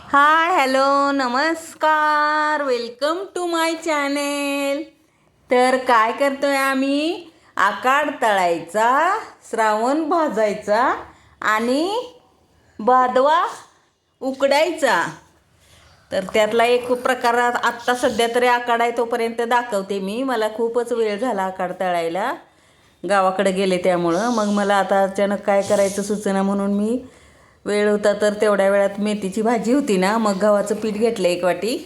Hi hello नमस्कार welcome to my channel. तर काय करतोय आम्ही? आकाड तळायचा, श्रावण भाजायचा आणि भादवा उकडायचा. तर त्यातला एक प्रकार आत्ता सध्या तरी आकाड आहे तोपर्यंत दाखवते मी. मला खूपच वेळ झाला आकाड तळायला, गावाकडे गेले त्यामुळं. मग मला आता अचानक काय करायचं सुचना म्हणून मी वेळ होता तर तेवढ्या वेळात मेथीची भाजी होती ना, मग गव्हाचं पीठ घेतलं 1 वाटी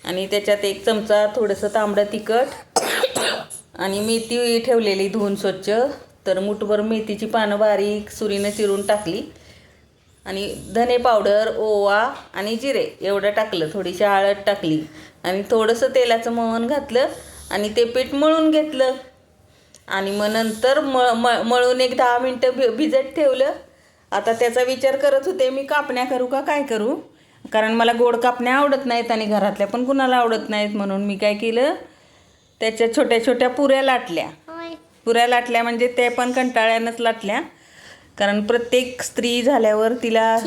आणि त्याच्यात 1 चमचा थोडंसं तांबडं तिखट आणि मेथी ठेवलेली धुवून स्वच्छ. तर मुठभर मेथीची पानं बारीक सुरीनं चिरून टाकली आणि धने पावडर, ओवा आणि जिरे एवढं टाकलं. थोडीशी हळद टाकली आणि थोडंसं तेलाचं मोहन घातलं आणि ते पीठ मळून घेतलं. आणि मग नंतर मळून एक 10 मिनटं भिजत ठेवलं. आता त्याचा विचार करत होते मी, कापण्या करू का काय करू, कारण मला गोड कापण्या आवडत नाहीत आणि घरातल्या पण कुणाला आवडत नाहीत. म्हणून मी काय केलं, त्याच्या छोट्या छोट्या पुऱ्या लाटल्या म्हणजे ते पण कंटाळ्यानंच लाटल्या. कारण प्रत्येक स्त्री झाल्यावर तिला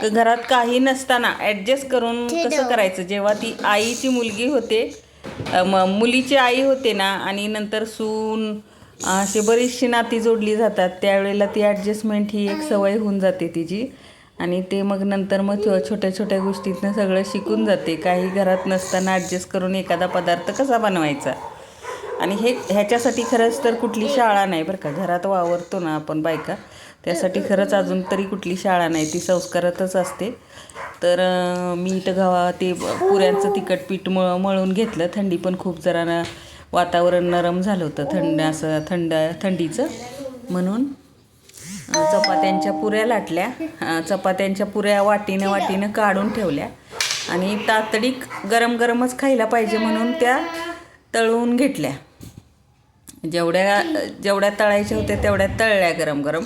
घरात काही नसताना ॲडजस्ट करून कसं करायचं. जेव्हा ती आईची मुलगी होते, मुलीची आई होते ना, आणि नंतर सून अशी बरीचशी नाती जोडली जातात, त्यावेळेला ती ॲडजस्टमेंट ही एक सवय होऊन जाते तिची. आणि ते मग नंतर मग छोट्या छोट्या गोष्टीतनं सगळं शिकून जाते. काही घरात नसताना ॲडजस्ट करून एखादा पदार्थ कसा बनवायचा. आणि ह्याच्यासाठी खरंच तर कुठली शाळा नाही बरं का. घरात वावरतो ना आपण बायका, त्यासाठी खरंच अजून तरी कुठली शाळा नाही, ती संस्कारातच असते. तर मी इथं ते पुऱ्यांचं तिखट पीठ मळून घेतलं. थंडी पण खूप जरा वातावरण नरम झालं होतं, थंडीचं, म्हणून चपात्यांच्या पुऱ्या लाटल्या. चपात्यांच्या पुऱ्या वाटीनं काढून ठेवल्या आणि तातडीक गरम गरमच खायला पाहिजे म्हणून त्या तळून घेतल्या. जेवढ्या तळायच्या होत्या तेवढ्या तळल्या गरम गरम.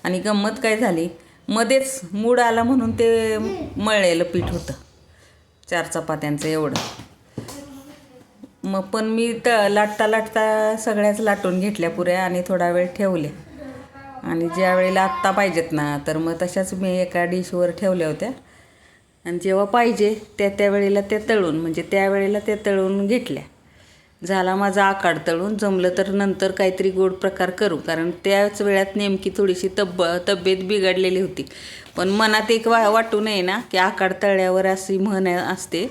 आणि गंमत काय झाली, मध्येच मूड आला म्हणून ते मळलेलं पीठ होतं 4 चपात्यांचं एवढं. मग पण मी लाटता सगळ्याच लाटून घेतल्या पुऱ्या आणि थोडा वेळ ठेवल्या. आणि ज्या वेळेला आत्ता पाहिजेत ना, तर मग तशाच मी एका डिशवर ठेवल्या होत्या. आणि जेव्हा पाहिजे त्यावेळेला त्या तळून घेतल्या. झाला माझा आकाड तळून. जमलं तर नंतर काहीतरी गोड प्रकार करू, कारण त्याच वेळात नेमकी थोडीशी तब्येत बिघडलेली होती. पण मनात एक वाटू नये ना की आकाड तळल्यावर अशी म्हण असते.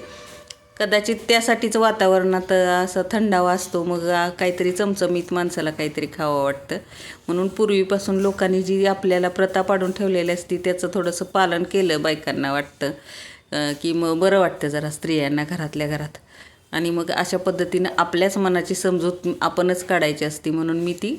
कदाचित त्यासाठीच वातावरणात असं थंडावा असतो, मग काहीतरी चमचमीत माणसाला काहीतरी खावं वाटतं. म्हणून पूर्वीपासून लोकांनी जी आपल्याला प्रथा पाडून ठेवलेली असते त्याचं थोडंसं पालन केलं बायकांना वाटतं की मग बरं वाटतं जरा स्त्रियांना घरातल्या घरात. आणि मग अशा पद्धतीनं आपल्याच मनाची समजूत आपणच काढायची असते. म्हणून मी ती